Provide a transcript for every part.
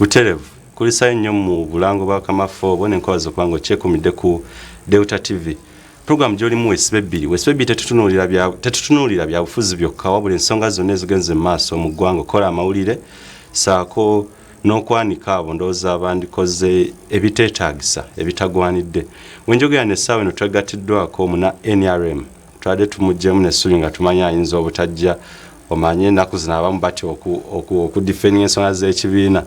Buterevu kulisa nnyo mu bulango bwa Kamafo bone nkwazo kwango chekumide ku Delta TV. Program joli mu Wesbebi tetutunulira bya bufuzi byokka wabula ensonga zonna ezigenze maaso mu ggwanga kola amawulire saako n'okwanika abo ndowooza abandikoze ebiteetaagisa ebitagwanidde. Wenjogera n'essaawa eno twegattiddwako muna NRM twade tumuggyemu n'essubi nga tumanya ayinza obutajja omanye ennaku zino abamu batya okudifeninga ensonga z'ekibiina.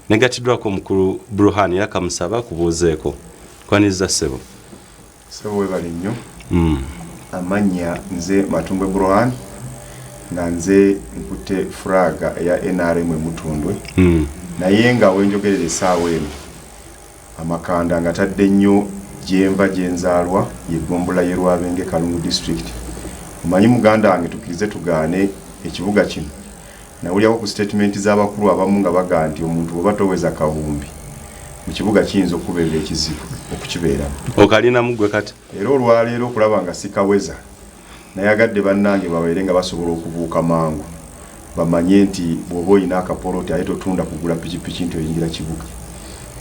Negatiddwako omukulu Burhan era kamusaba kubuuzeeko kwaniriza ssebo. Sebo webali nnyo. Amanya nze Matumbwe Burhan nga nze nkutte furaga eya NRM Mutundwe. Naye nga wenjogerera essaawa eno amakanda nga tadde nnyo gyemba gyenzaalwa yeggombola ye Rwabenge Kalungu district. Omanyi muganda wange tukirize tugaane ekibuga kino. Nawulyawo ku statement z'abakulu abamu nga baga nti omuntu oba toweza kawumbi mu kibuga kiyinza okubeera ekizibu okukibeeramu. Okalina mugwe kati. Era olwaleero okulaba nga sikaweza nayagadde bannange babeere nga basobola okubuuka mangu bamanye nti bw'oba olina akapoloti aye totunda kugula pikipiki nti oyingira kibuga.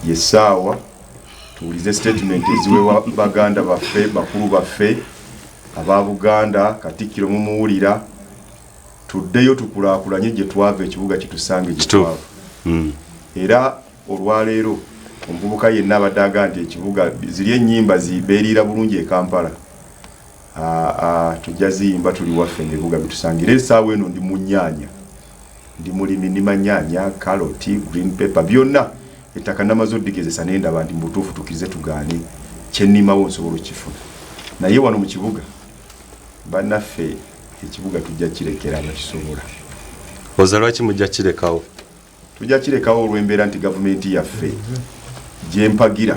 Yessaawa tuwulize statement eziwewa baganda baffe bakulu baffe aba Buganda Katikkiro mumuwulira tuddeyo tukulaakulanye gye twava ekibuga kitusange gye twava. Era olwaleero omuvubuka yenna abadde aga nti ekibuga ziri ennyimba zibeerira bulungi e Kampala. Tujja ziyimba tuli waffe ng'ebibuga bitusangira. Essaawa eno ndi mu nnyaanya, ndi mulimi ndima nnyaanya, karoti, green pepper byonna ettaka namaze oddigezesa naye ndaba nti mutuufu tukirize tugaane kyennimawo nsobola okifuna. Naye wano mu kibuga bannaffe ekibuga tujja kirekera abakisobola. Oza lwaki mujja kirekawo? Tujja kirekawo olw'embeera nti gavumenti yaffe gyempagira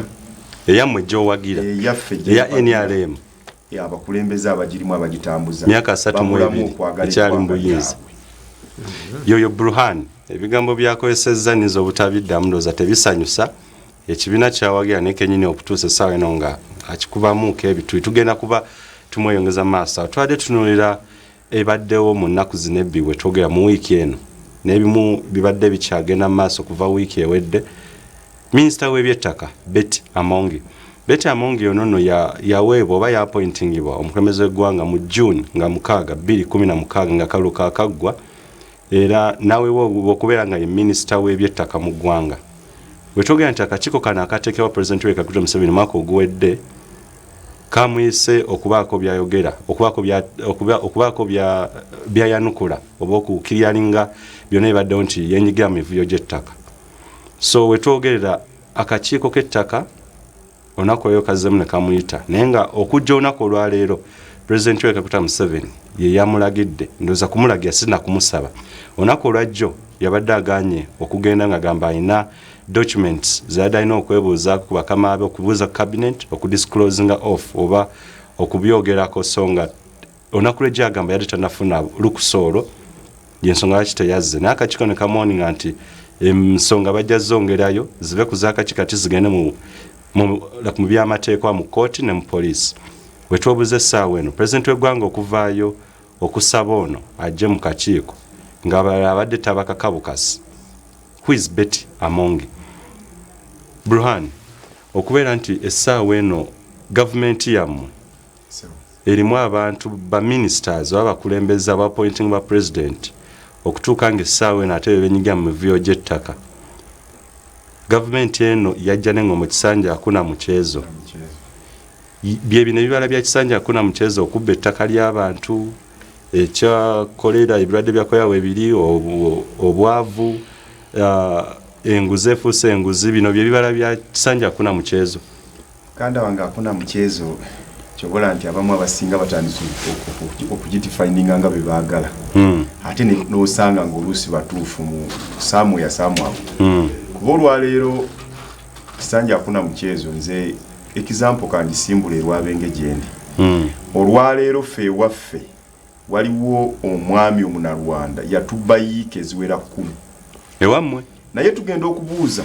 eyammwe gy'owagira eya NRM abakulembeze abagirimu abagitambuza myaka 32 ekyali mu buyinza. Yoyo Burhan ebigambo byakozesezza nizo obutabiddamu ndowooza tebisanyusa ekibiina kyawagira ne kenyini okutuusa essaawa eno nga akikubamuuko ebituli tugenda kuba tumweyongeza maaso. Twadde tunulira ebaddewo mu nnaku zino ebbiri bwe twogera mu wiiki eno n'ebimu bibadde bikyagenda maaso kuva wiiki ewedde. Minisita w'ebyettaka Betty Amongi ono nno yaweebwa oba yaappointingibwa omukulembeze w'eggwanga mu June nga 2016 nga kalulu kaakaggwa era naweebwa okubeera nga ye minisita w'ebyettaka mu ggwanga. Bwe twogera nti akakiiko kano akateekebwa Pulezidenti Yoweri Kaguta Museveni mwaka oguwedde kamuyise okubaako byayogera okubaako byayanukula oba okukiryalinga byonna ebaddewo nti yenyigira mu mivuyo gy'ettaka. So we twogerera akakiiko k'ettaka olunaku olwo kazzemu ne kamuyita naye nga okujja olunaku olwaleero Pulezidenti Yoweri Kaguta Museveni ye yamulagidde ndowooza kumulagira sina kumusaba. Olunaku olwajjo yabadde agaanye okugenda nga gamba alina documents zayadde alina okwebuuza ku bakama abe okubuuza cabinet okudisclosinga off oba okubyogerako so nga olunaku lw'ejjo agamba yadde tanafuna lukusoolo yensonga lwaki teyazze naye akakiiko ne kamuwoninga nti ensonga bajja zongerayo zive ku zaakakiiko kati zigende mu byamateeka mu kooti ne mu poliisi. We twobuuza essaawa eno pulezidenti w'eggwanga okuvaayo okusaba ono ajje mu kakiiko ng'abalala abadde tabakakabukasi. Who is Betty Amongi? Burhan, okubeera nti essaawa eno gavumenti yammwe erimu abantu ba ministers oba bakulembeza aba appointing ba president okutuuka ng'essaawa eno ate benyigira mu mivuyo gy'ettaka. Gavumenti eno yajja n'engoma kisanja hakuna mchezo. Bye bino ebibala bya kisanja hakuna mchezo okubba ettaka ly'abantu ekyakolera ebirwadde byakoyawo ebiri obwavu enguze efuuse enguzi bino bye bibala bya kisanja hakuna mchezo. Kanda wange hakuna mchezo kyobola nti abamu abasinga batandise okugitifininga nga bwe baagala. Ate n'osanga ng'oluusi batuufu mu saamu awo. Kuba olwaleero kisanja hakuna mchezo nze example kandi simbule Rwabenge gyendi. Olwaleero ffe ewaffe waliwo omwami omunalwanda yatubba yiike eziwera 10. Ewammwe naye tugenda okubuuza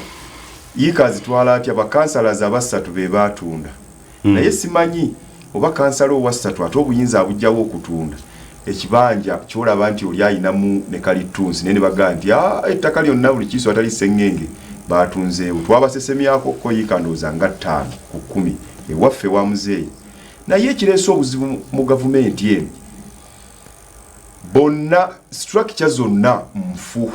yiika azitwala atya bakansalaza abasatu be baatunda. Naye simanyi oba kansala owasatu ate obuyinza abujjawo okutunda ekibanja kyolaba nti oli ayinamu ne kalitunsi ne baga nti ettaka lyonna buli kiso atali sengenge batunzeewo twabasesemyako ko yikandoza nga 5 ku 10 ewaffe wa muzeeyi naye ekireese obuzibu mu gavumenti eno bonna structure zonna nfu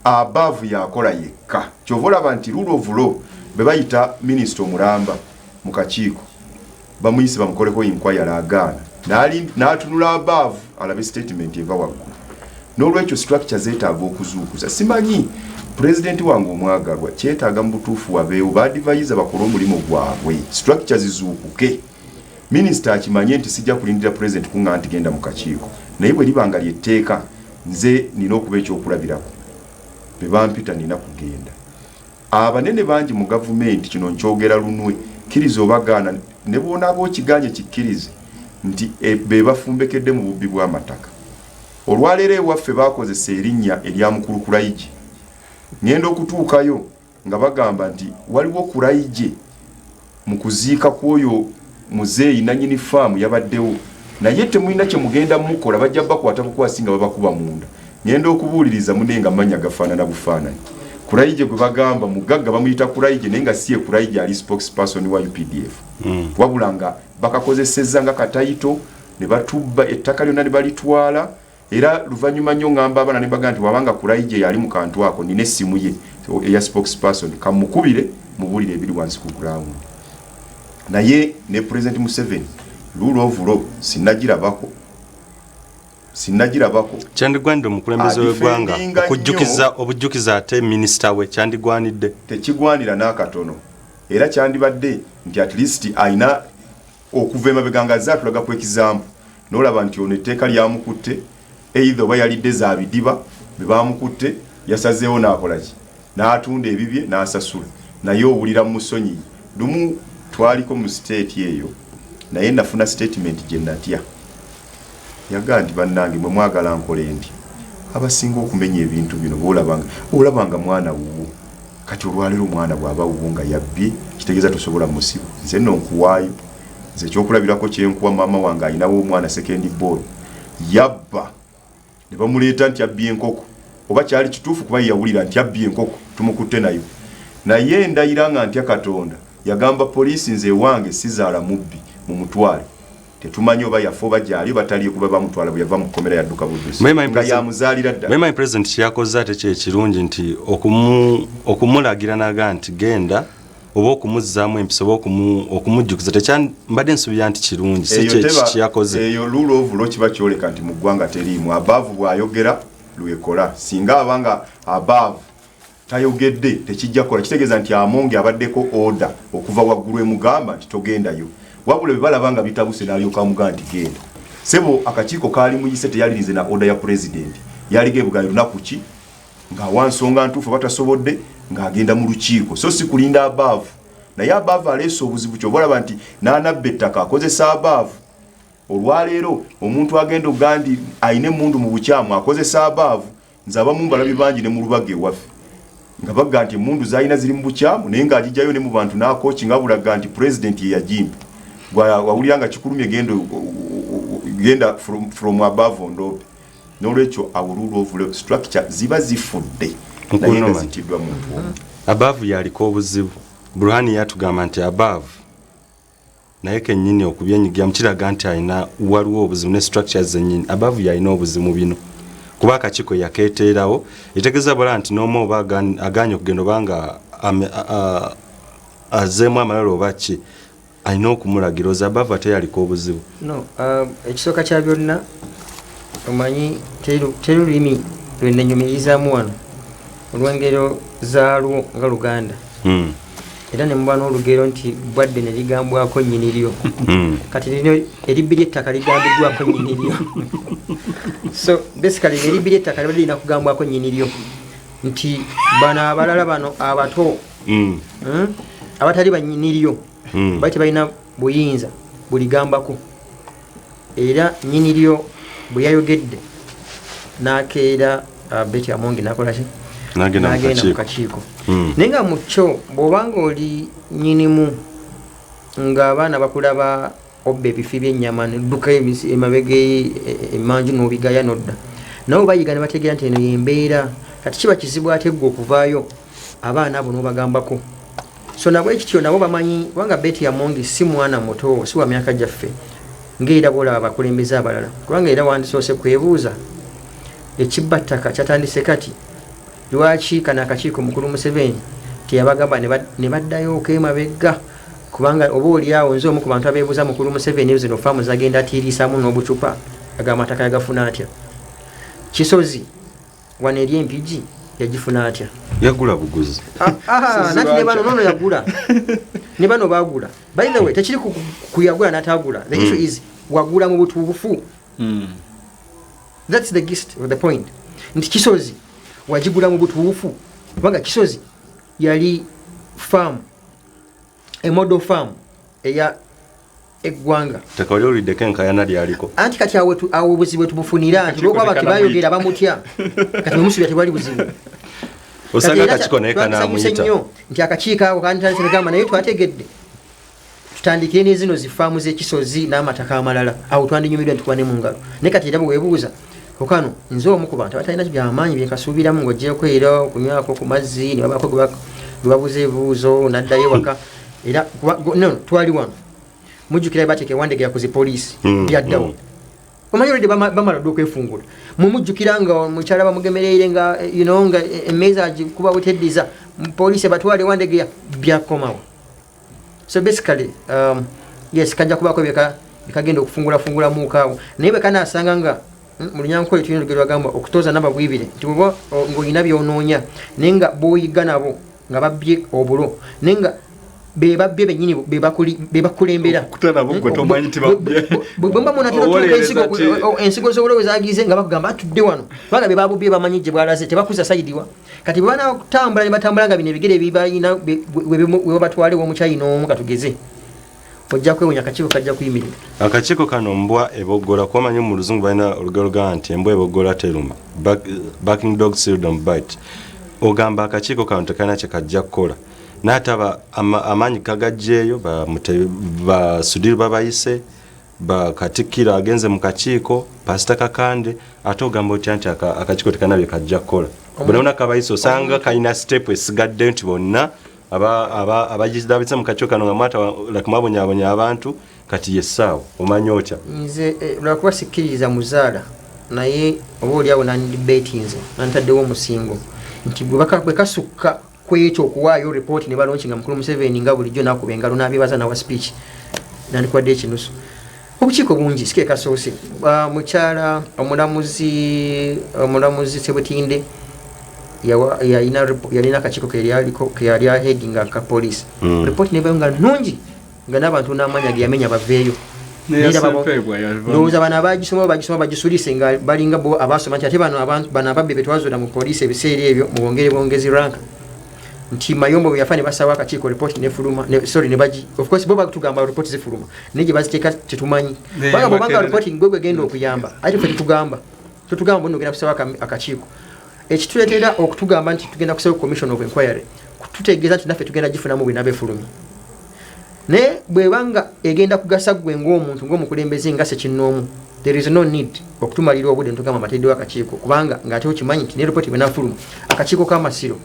above yakola yekka kyova olaba nti rule of law be bayita minisita omulamba mu kakiiko bamuyise bamukoleko inquiry agaana n'atunula above alabe statement eva waggulu n'olwekyo structure zeetaaga okuzuukuza simanyi pulezidenti wange omwagalwa kyetaaga mu butuufu wabeewo baadivayiza bakole omulimu gwabwe structure zizuukuke minisita akimanye nti sijja kulindira pulezidenti kuŋŋa nti genda mu kakiiko naye bwe libanga lyetteeka nze nina okuba ekyokulabirako be bampita nina kugenda abanene bangi mu gavumenti kino nkyogera lunwe kkiriza obagaana ne bwonaaba okiganye kikkirize nti be bafumbekedde mu bubbi bw'amataka olwaleero ewaffe bakozesa erinnya erya mukulu Kulaije ngenda okutuukayo nga bagamba nti waliwo Kulaije mu kuziika kw'oyo muzeeyi nanyini faamu yabaddewo naye temulina kye mugenda mukola bajja bakwata bukwasi nga babakuba munda ngenda okubuuliriza munenga manya gafaanana bufaananyi Kulaije gwe bagamba mugagga bamuyita Kulaije naye nga siye Kulaije ali spokesperson wa UPDF wabula nga bakakozesezza nga katayito ne batubba ettaka lyonna ne balitwala era luvannyuma nnyo ngamba abana ne baga nti wabanga Kulaije yali mu kantu ako nina essimu ye eya spokesperson kamukubire mubulire ebiri wansi ku ground naye ne President Museveni rule of law sinagirabako kyandigwanidde omukulembeze w'eggwanga okujjukiza ate minisita we kyandigwanidde tekigwanira n'akatono era kyandibadde nti at least ayina okuva emabega nga zaatulaga ku ekizampu n'olaba nti ono etteeka lyamukutte either oba yalidde za bidiba be bamukutte yasazeewo n'akolaki n'atunda ebibye n'asasula naye owulira mu musonyi lumu twaliko mu state eyo naye nafuna statement gye natya yagaa nti bannange mwe mwagala nkole ndi abasinga okumenya ebintu bino olabanga mwana wuwo kati olwaleero omwana bw'aba wuwo nga yabbye kitegeeza tosobola musiba nze nno nkuwaayo nze ekyokulabirako kyenkuwa maama wange ayinawo omwana second boy yabba ne bamuleeta nti abbye enkoko oba kyali kituufu kuba yawulira nti abbye enkoko tumukutte nayo naye ndayira nga ntya Katonda yagamba poliisi nze wange sizaala mubbi mu mutwale tetumanyi oba yafa oba gyali batali kuba bamutwala bwe yava mu kkomera yadduka buddusi nga yamuzaalira ddala mema president kyakoze ate kyekirungi nti okumulagira naga nti genda oba okumuzzaamu empisa oba okumujjukiza tekyambadde nsubira nti kirungi kyakoze eyo rule of law kiba kyoleka nti mu ggwanga teriimu abaavu bw'ayogera lwekola singa abanga abaavu tayogedde tekijja kola kitegeeza nti amonge abaddeko order okuva waggulu emugamba nti togendayo wabula bebalabanga bitabuse n'alyoka muga nti genda sebo akakiiko kaali muyise teyalirize na order ya president yalige ebugayo lunaku ki nga wansonga ntuufu batasobodde ng'agenda mu lukiiko so si kulinda abaavu naye abaavu aleese obuzibu kyobalaba nti n'anabba ettaka akozesa abaavu olwaleero omuntu agenda ogandi ayina emundu mu bukyamu akozesa abaavu nze abamu mbalabi bangi ne mu lubaga ewaffe nga baga nti emundu zaalina ziri mu bukyamu naye ng'agijjayo ne mu bantu n'akooki nga bulaga nti president ye yagimpa wawulira nga kikulumye genda from above ondobe n'olwekyo our rule of law structure ziba zifudde naye nga zitiddwa muntu omu above yaliko obuzibu Burhani yatugamba nti above naye kennyini okubyenyigira mukiraga nti alina waliwo obuzibu ne structures zennyini above yalina obuzibu bino kuba akakiiko yakeeteerawo etegeeza bala nti n'omu oba aganye okugenda obanga azeemu amalalo oba ki alina okumulagira oza abava teyaliko obuzibu no ekisooka kya byonna omanyi terulimi lwennenyumirizaamu wano olw'engero zaalwo nga Luganda era ne muba n'olugero nti bwadde ne ligambwako nnyiniryo kati lino eribbi ly'ettaka ligambiddwako nnyiniryo so basically eribbi ly'ettaka liba lirina kugambwako nnyiniryo nti bano abalala bano abato abatali bannyiniryo bali tebalina buyinza buligambako era nnyiniryo bwe yayogedde n'akeera Betty Amongi n'akolaki n'agenda mu kakiiko naye nga mu kyo bw'obanga oli nnyinimu ng'abaana bakulaba obba ebifi by'ennyama nedduka emabega emanju n'obigaya nodda nabo bayiga ne bategeera nti eno y'embeera kati kiba kizibu ate gwe okuvaayo abaana abo n'obagambako so nabo ekityo nabo bamanyi kubanga Betty Amongi si mwana muto si wa myaka gyaffe ng'era bwolaba abakulembeze abalala kubanga era wandisoose kwebuuza ekibbattaka kyatandise kati lwaki kana akakiiko mukulu Museveni teyabagamba ne baddayo okemabegga kubanga oba oliawo nze omu ku bantu abeebuuza mukulu Museveni zino faamu zagenda atiirisaamu n'obucupa agamataka yagafuna atya Kisozi wano eri empigi yagifuna atya yagula buguzi nati ne bano nono yagula ne bano bagula by the way tekiri kuyagula natagula the issue is wagula mu butuufu that's the gist of the point nti Kisozi wajigula mu butuufu kubanga Kisozi yali farm a model farm eya eggwanga tekawali olidde kenkayana lyaliko anti kati awo buzibu tubufunira nti lwokuba bakibayogera bamutya kati omusubira tewali buzibu osanga akakiko naye kanamuyita nti akakiiko ako kantansekagamba naye twategedde tutandikire n'ezino zifaamu z'Ekisozi n'amataka amalala awo twandinyumirwa ntukwane mu ngalo naye kati era bwe weebuuza okano nze omu ku bantu abatalina byamaanyi byekasuubiramu ng'ogyeko era okunywako ku mazzi ne babaako gwe babuuza ebibuuzo n'addayo waka era no twali wano mujjukira bateeka ewandege yakoze poliisi byaddawo omanyi olwedde bamala dde okwefungula mumujjukira nga omukyala bamugemereire nga nga emmeeza agikuba buteddiza poliisi batwala ewandege byakomawo so basically yes kajja kubaako bikagenda okufungulamuukaawo naye bwekanasanga nga mu Lunyankole tulina olugero lwagamba okutooza n'ababwibire nti bw'oba ng'olina byonoonya naye nga b'oyiga nabo nga babbye obulo naye nga bebabbye bennyini bebakulembera bwemba munatera ensigo z'obulo bwe zagize nga bakugamba atudde wano kubanga be babubbye bamanyi gye bwalaze tebakuza sayidiwa kati bwe bana okutambula ne batambula nga bino ebigere bibalina we batwale w'omukyayina omu katugeze ojja kwewonya akakiiko kajja kuyimirira akakiiko kano mbwa eboggola kubamanyi mu luzungu balina olugero lugamba nti embwa eboggola teruma backing dog seldom bite ogamba akakiiko kano tekalina kye kajja kukola n'ataba amaanyi kagajjeeyo basudiri babayise bakatikkiro agenze mu kakiiko pasita Kakande ate ogamba otya nti akakiiko tekalina bye kajja kukola bonabona kabayise osanga kalina sitepu esigadde nti bonna abagizabitse mu kakiiko kano nga mwabonyabonya abantu kati yessaawo omanyi otya nze lwakuba sikkiririza muzaala naye oba oliawo nandibetinze nantaddewo omusingo nti bwe kasukka kwekyo okuwaayo report ne balonki nga mukulu Museveni nga bulijjo nakuba engalo n'abeebaza nawa speech nandikwadde ekinusu obukiiko bungi sikee kasoose mukyala omulamuzi Sebutinde yalina akakiiko keyali ahedinga ka poliisi report nebayo nga nnungi nga n'abantu n'amanya ge yamenya baveeyo ndowooza bano abagisoma bagisulise nga balinga bo abasoma nti ate bano ababbi betwazuula mu poliisi ebiseera ebyo mubongere bongezi ranka nti Mayombo bwe yafa ne basawa akakiiko report nefuluma ne bagi of course bo batugamba report zifuluma naye gye baziteeka tetumanyi banga reporting gwe genda okuyamba ate ffe tetugamba bono ogenda kusawa akakiiko ekituleetera okutugamba nti tugenda kusaba commission of inquiry tutegeeza nti naffe tugenda gifunamu bwe nabefulumye naye bwebanga egenda kugasa gwe ng'omuntu ng'omukulembeze nga sekinnoomu there is no need okutumalira obudde ntugamba amatedde w'akakiiko kubanga ng'ate okimanyi nti ne report bwenafuluma akakiiko k'amasiro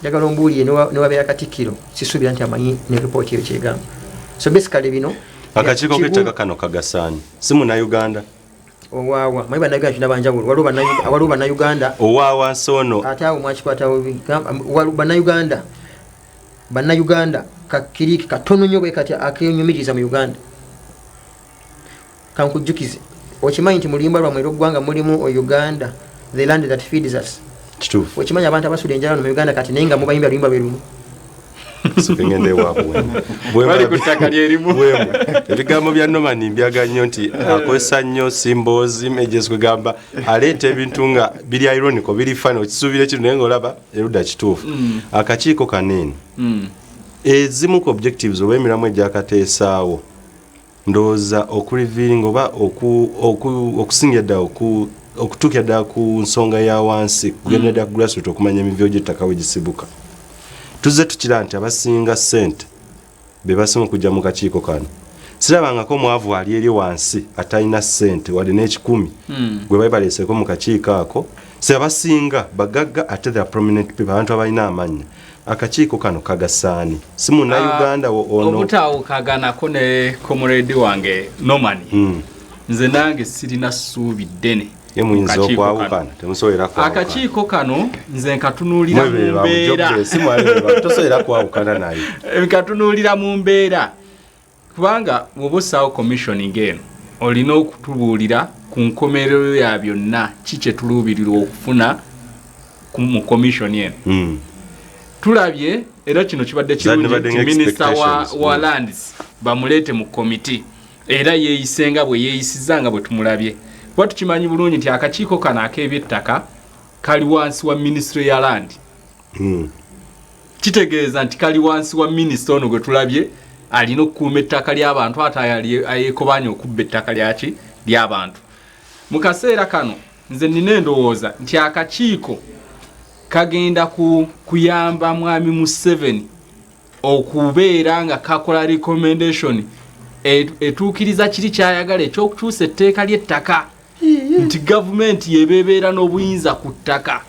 njagala ombuulire newabeera Katikkiro sisuubira nti amanyi ne report eyo kyegamba so basically bino akakiiko k'ettaka kano kagasaani si Munnayuganda owaawa manyi bannayuganda tulina banjawulo waliwo bannayuganda owaawa nsono ate awo mwakikwatawo bannayuganda kakiriki katono nnyo bwe kati akenyumiriza mu Uganda kankujjukize okimanyi nti mulimba lwamwe ery'oggwanga mulimu Uganda the land that feeds us kituufu okimanyi abantu abasula enjala mu Uganda kati naye nga mubayimba luyimba lwe lumu sikengende waabwe bali ku ttaka lyerimu ebigambo bya Norman mbyaga nnyo nti akozesa nnyo symbols images kwegamba aleeta ebintu nga biri ironical biri fano kisuubira ekintu naye ng'olaba erudda kituufu akakiiko kanene ezimu ku objectives oba emiramu egyakateesaawo ndowooza okurevealing oba okusingira ddala okutuukira ddala ku nsonga ya wansi kugenda ddala ku grassroot okumanya emivyo gy'ettaka we gisibuka tuzze tukira nti abasinga ssente be basinga okujja mu kakiiko kano sirabangako mwavu ali eri wansi atalina ssente wadde n'ekikumi gwe bali baleeseeko mu kakiiko ako se abasinga bagagga ate the prominent people abantu abalina amanya akakiiko kano kagasaani si Munnayuganda ono obutaawukaganako ne comrade wange Norman nze nange sirina ssuubi ddene yemuyinza okwawukana temusobola kwawukana akakiiko kano nze nkatunuulira mu mbeera tosobola kwawukana naye nkatunuulira mu mbeera kubanga bw'oba ossaawo commissioning eno olina okutubuulira ku nkomerero ya byonna ki kye tuluubirirwa okufuna mu commission eno tulabye era kino kibadde kirungi minisita wa lands bamuleete mu komiti era yeeyisenga bwe yeeyisizanga bwe tumulabye kuba tukimanyi bulungi nti akakiiko kano ak'eby'ettaka kali wansi wa ministry ya land kitegeeza nti kali wansi wa minisita ono gwe tulabye alina okukuuma ettaka ly'abantu ate ayeekobanya okubba ettaka lyaki ly'abantu mu kaseera kano nze nina endowooza nti akakiiko kagenda kuyamba mwami Museveni okubeera nga kakola recommendation etuukiriza kiri kyayagala ekyokukyusa etteeka ly'ettaka nti gavumenti yebeebeera n'obuyinza ku ttaka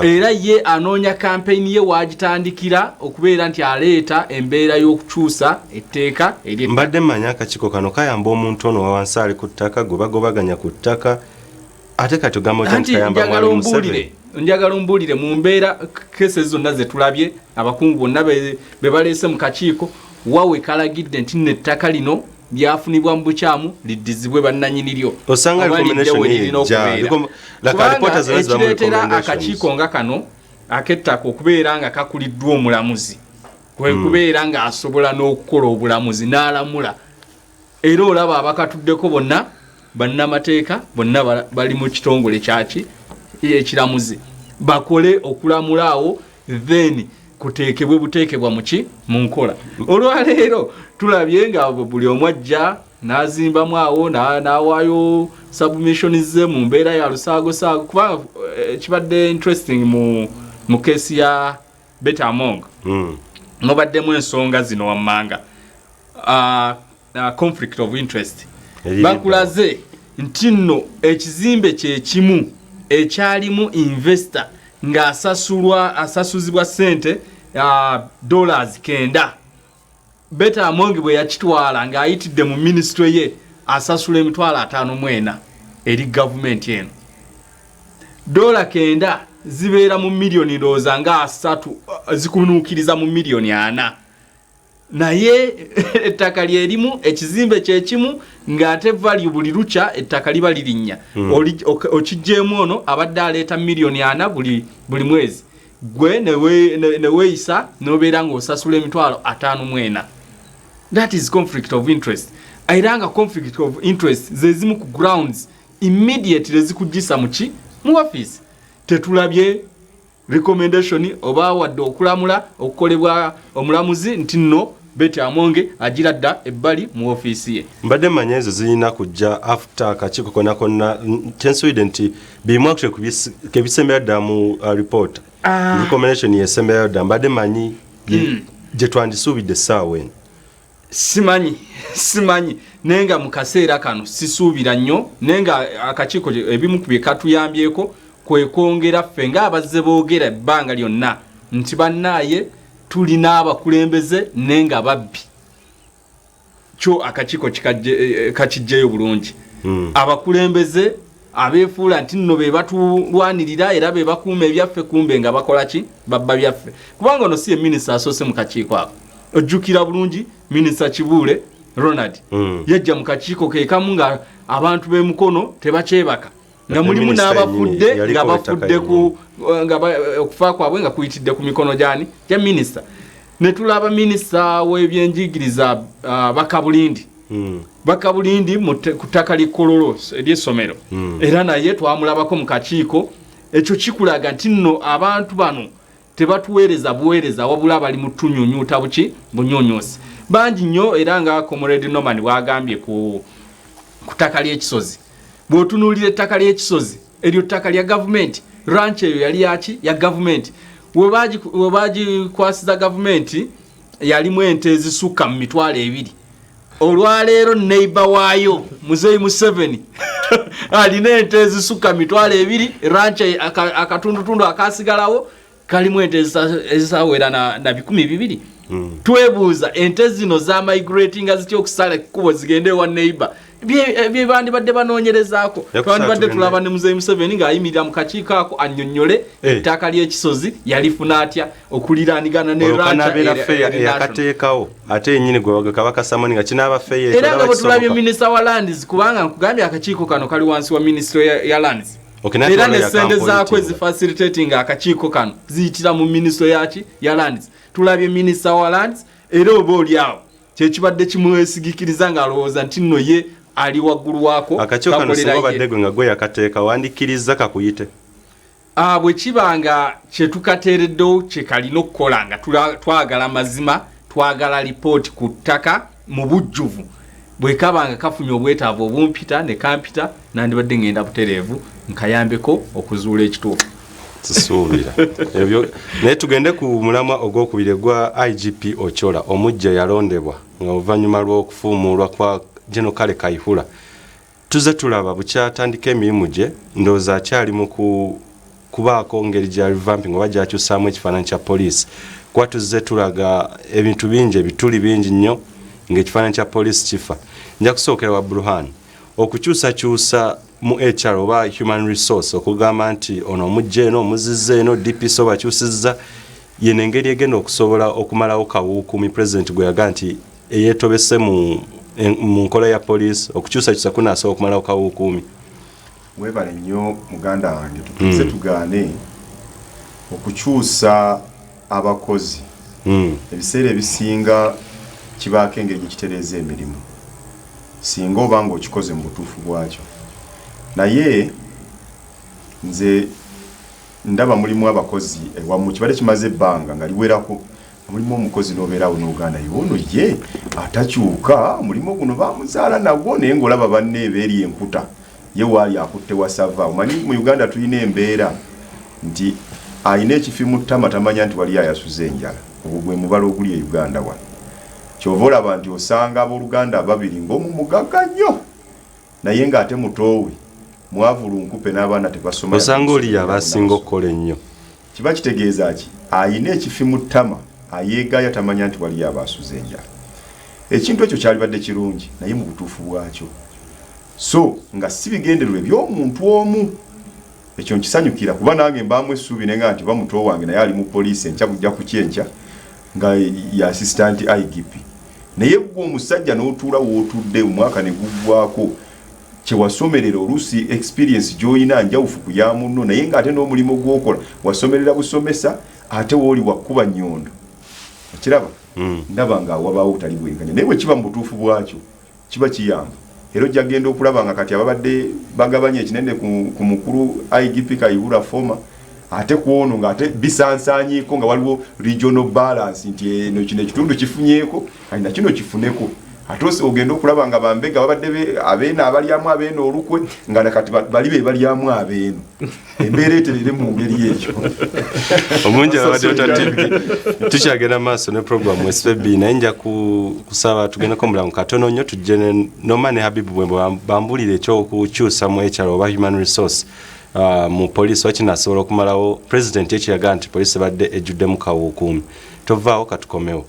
era ye anoonya kampeyini ye waagitandikira okubeera nti aleeta embeera y'okukyusa etteeka ery'ettaka. Mbadde manya akakiiko kano kayamba omuntu ono wawansi ali ku ttaka gobagobaganya ku ttaka ate kati ogamba nti kayamba mwami Museveni. Njagala ombuulire mu mbeera kese zonna ze tulabye abakungu bonna be baleese mu kakiiko wawe kalagidde nti n'ettaka lino lyafunibwa mu bukyamu liddizibwe bannanyini lyo osanga ekireetera akakiiko nga kano ak'ettaka okubeera nga kakuliddwa omulamuzi kwe kubeera nga asobola n'okukola obulamuzi n'alamula era olaba abakatuddeko bonna bannamateeka bonna bali mu kitongole kyaki ekiramuzi bakole okulamulaawo then kuteekebwe buteekebwa muki mu nkola. Olwaleero tulabye nga buli omu ajja n'azimbamu awo n'awaayo submission ze mu mbeera ya lusaagosaago kubanga kibadde interesting mu keesi ya Beta Among mubaddemu ensonga zino wammanga conflict of interest bakulaze nti nno ekizimbe kye kimu ekyalimu investor nga asasuzibwa sente dollars 9 Beta Among bwe yakitwala nga ayitidde mu ministry ye asasula emitwalo 54 eri government eno $9 zibeera mu milioni ndowooza nga 3 zikunuukiriza mu milioni 4 naye ettaka lyerimu ekizimbe kyekimu ng'ate value buli lukya ettaka liba lirinnya okijjeemu ono abadde aleeta milioni 4 buli mwezi gwe neweeyisa n'obeera ng'osasula emitwalo 54. That is conflict of interest. Era nga conflict of interest zezimu ku grounds immediately zikujjisa mu office tetulabye recommendation oba wadde okulamula okukolebwa omulamuzi nti nno Beta Among agira dda ebbali mu office ye. Mbadde manya ezo zirina kujja after akakiiko konna kyensuubidde nti bimu actually kebisembera dda mu report recommendation yesembera dda mbadde manyi gye twandisuubidde essaawa eno. Simanyi nenga mu kaseera kano sisuubira nnyo nenga akakiiko ebimu ku bye katuyambyeko kwe kwongera ffe ng'abazze boogera ebbanga lyonna nti bannaaye tulina abakulembeze nenga babbi kyo akakiiko kakijjeyo bulungi abakulembeze abeefuula nti nno be batulwanirira era be bakuuma ebyaffe kumbe nga bakola ki babba byaffe kubanga ono si ye minisita asoose mu kakiiko ako ojjukira bulungi minisita Kibuule Ronald yajja mu kakiiko ke kamu nga abantu b'emukono tebakyebaka nga mulimu n'abafudde nga bafudde okufa kwabwe nga kuyitidde ku mikono gya minisita ne tulaba minisita w'ebyenjigiriza Bakabulindi ku ttaka ly'Kololo ery'essomero era naye twamulabako mu kakiiko ekyo kikulaga nti nno abantu bano tebatuweereza buweereza wabula bali mu tunyunyuuta bunyonyosi bangi nnyo era nga Comrade Norman bwagambye ku ttaka ly'ekisozi bw'otunuulira ettaka ly'ekisozi eryo ttaka lya gavumenti ranch eyo yali yaki ya gavumenti we baagikwasiza gavumenti yalimu ente ezisukka mu 200 olwaleero neighbor waayo Muzeeyi Museveni alina ente ezisuka 200 ranch akatundutundu akasigalawo kalimu ente ezisawera na 200. Twebuuza ente zino za migrating zityo okusala ekkubo zigende wa neighbor bye bandibadde banoonyerezaako twandibadde tulaba ne Muzeeyi Museveni ng'ayimirira mu kakiiko ako annyonnyole ettaka ly'ekisozi yalifuna atya okuliraanigana ne yakateekawo ate yennyini gwe Kabaka Samoni nga kinaaba feeya era nga bwe tulabye minisita wa lands kubanga nkugambye akakiiko kano kali wansi wa ministry ya lands era ne ssente zaako ezifacilitating akakiiko kano ziyitira mu ministry ya lands tulabye minisita wa lands era oba oliawo kyekibadde kimwesigikiriza ng'alowooza nti nno ye ali waggulu waako akakiiko kano singa obadde gwe nga gwe yakateeka wandikkiriza kakuyite bwe kiba nga kyetukateereddewo kye kalina okukola nga twagala mazima twagala lipooti ku ttaka mu bujjuvu bwe kaba nga kafunye obwetaavu obumpita ne kampita nandibadde ngenda butereevu nkayambeko okuzuula ekituufu tusuubira ebyo naye tugende ku mulamwa ogwokubiri gwa IGP Ochola omujja yalondebwa nga oluvannyuma lw'okufuumuulwa kwa General Kale Kaihura tuze tulaba bukyatandika emirimu gye ndowooza akyali mu kubaako ngeri gya revamping oba gyakyusaamu ekifaananyi kya poliisi kuba tuzze tulaga ebintu bingi ebituli bingi nnyo ng'ekifaananyi kya poliisi kifa nja kusookera wa Burhan okukyusakyusa mu HR oba human resource okugamba nti ono omujja eno omuzizza eno DPS bakyusizza yene engeri egenda okusobola okumalawo kawuukumi president gwe yaga nti eyeetobese mu nkola ya poliisi okukyusakyusa kunaasobola okumalawo kawuukumi. Webale nnyo muganda wange tutuze tugaane okukyusa abakozi ebiseera ebisinga kibaako engeri gye kitereeza emirimu singa oba nga okikoze mu butuufu bwakyo naye nze ndaba mulimu abakozi mu kibadde kimaze ebbanga nga liwerako mulimu omukozi n'obeerawo n'oganda yono ye atakyuka mulimu guno bamuzaala nagwo naye ng'olaba banne ebeeri enkuta ye waali akutte wasava omanyi mu Uganda tulina embeera nti ayina ekifi mu ttama tamanya nti wali ayasuza enjala ogwo gwe mubala oguli e Uganda wano kyova olaba nti osanga abooluganda ababiri ng'omumugagga nnyo naye ng'ate mutoowe mwavulu nkupe n'abaana tebasoma osanga oli abasinga okukola ennyo kiba kitegeeza ki ayina ekifi mu ttama ayeegaya tamanya nti wali abasuza enjala ekintu ekyo kyalibadde kirungi naye mu butuufu bwakyo so nga si bigendererwa eby'omuntu omu ekyo nkisanyukira kuba nange mbaamu essuubi nenga nti bamuto wange naye ali mu poliisi enkya kujja ku kyenkya nga ya assistant IGP naye gwe omusajja n'otuula wootudde omwaka ne guggwako kyewasomerera oluusi experience gy'olina njawufu ku ya munno naye ng'ate n'omulimu gw'okola wasomerera busomesa ate wooli wakkuba nnyondo okiraba ndaba nga wabaawo otali bwenkanya naye bwe kiba mu butuufu bwakyo kiba kiyamba era ojja genda okulaba nga kati ababadde bagabanya ekinene ku mukulu IGP Kaihura former ate kuono nga ate bisansanyiiko nga waliwo regional balance nti eno kino ekitundu kifunyeeko alina kino kifuneko ate ogenda okulaba nga bambega babadde abeeno abalyamu abeeno olukwe nga nakati bali be balyamu abeeno embeera eterere mu ngeri ekyo omungi abadde otativi tukyagenda maaso ne program SFB naye nja kusaba tugendeko mulamu katono nnyo tujje Noma ne Habibu bwe bambulira ekyokukyusa mu HR oba human resource mu poliisi wakinasobola okumalawo president ekyaga nti poliisi badde ejjudde mu kawuukumi tovaawo katukomewo.